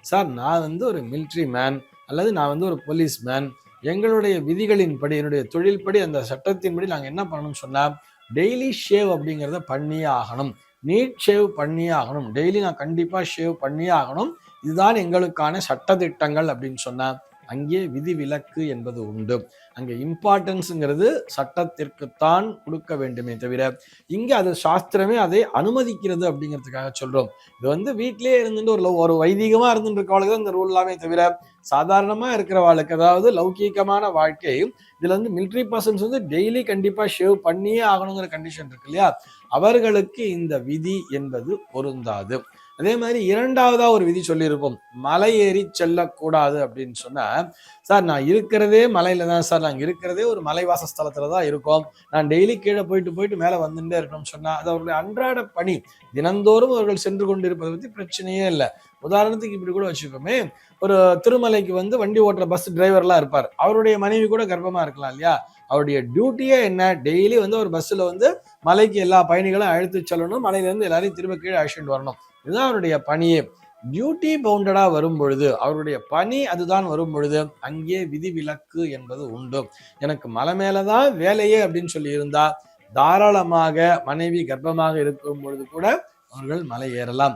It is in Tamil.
சார் நான் வந்து ஒரு மிலிட்ரி மேன் அல்லது நான் வந்து ஒரு போலீஸ் மேன், எங்களுடைய விதிகளின்படி என்னுடைய தொழில்படி அந்த சட்டத்தின்படி நாங்கள் என்ன பண்ணணும்னு சொன்னால் டெய்லி ஷேவ் அப்படிங்கிறத பண்ணியே ஆகணும், நீட் ஷேவ் பண்ணியே ஆகணும், டெய்லி நான் கண்டிப்பாக ஷேவ் பண்ணியே ஆகணும், இதுதான் எங்களுக்கான சட்டத்திட்டங்கள் அப்படின்னு சொன்னால் அங்கே விதிவிலக்கு என்பது உண்டு. அங்கே இம்பார்ட்டன்ஸுங்கிறது சட்டத்திற்குத்தான் கொடுக்க வேண்டுமே தவிர இங்கே அது சாஸ்திரமே அதை அனுமதிக்கிறது அப்படிங்கிறதுக்காக சொல்றோம். இது வந்து வீட்டிலேயே இருந்துட்டு ஒரு வைதிகமா இருந்துட்டு இருக்கவளுக்கு தான் இந்த ரூல் எல்லாமே தவிர சாதாரணமா இருக்கிறவாளுக்கு, அதாவது லௌகீகமான வாழ்க்கை, இதுல வந்து மிலிட்ரி பர்சன்ஸ் வந்து டெய்லி கண்டிப்பா ஷேவ் பண்ணியே ஆகணுங்கிற கண்டிஷன் இருக்கு இல்லையா, அவர்களுக்கு இந்த விதி என்பது பொருந்தாது. அதே மாதிரி இரண்டாவதா ஒரு விதி சொல்லியிருப்போம், மலை ஏறி செல்லக்கூடாது அப்படின்னு சொன்னா, சார் நான் இருக்கிறதே மலையில தான் சார், நாங்கள் இருக்கிறதே ஒரு மலைவாசஸ்தலத்துல தான் இருக்கோம், நான் டெய்லி கீழே போயிட்டு போயிட்டு மேலே வந்துட்டே இருக்கணும்னு சொன்னா அது அவருடைய அன்றாட பணி, தினந்தோறும் அவர்கள் சென்று கொண்டிருப்பதை பற்றி பிரச்சனையே இல்லை. உதாரணத்துக்கு இப்படி கூட வச்சுக்கோமே, ஒரு திருமலைக்கு வந்து வண்டி ஓட்டுற பஸ் டிரைவர்லாம் இருப்பார், அவருடைய மனைவி கூட கர்ப்பமா இருக்கலாம் இல்லையா, அவருடைய டியூட்டியே என்ன, டெய்லி வந்து ஒரு பஸ்ஸில் வந்து மலைக்கு எல்லா பயணிகளும் அழைத்து செல்லணும், மலையிலேருந்து எல்லாரையும் திரும்ப கீழே அழைச்சிட்டு வரணும், இதுதான் அவருடைய பணியே. டியூட்டி பவுண்டடா வரும் பொழுது, அவருடைய பணி அதுதான் வரும் பொழுது அங்கே விதிவிலக்கு என்பது உண்டு. எனக்கு மலை மேலதான் வேலையே அப்படின்னு சொல்லி இருந்தா தாராளமாக மனைவி கர்ப்பமாக இருக்கும் பொழுது கூட அவர்கள் மலை ஏறலாம்.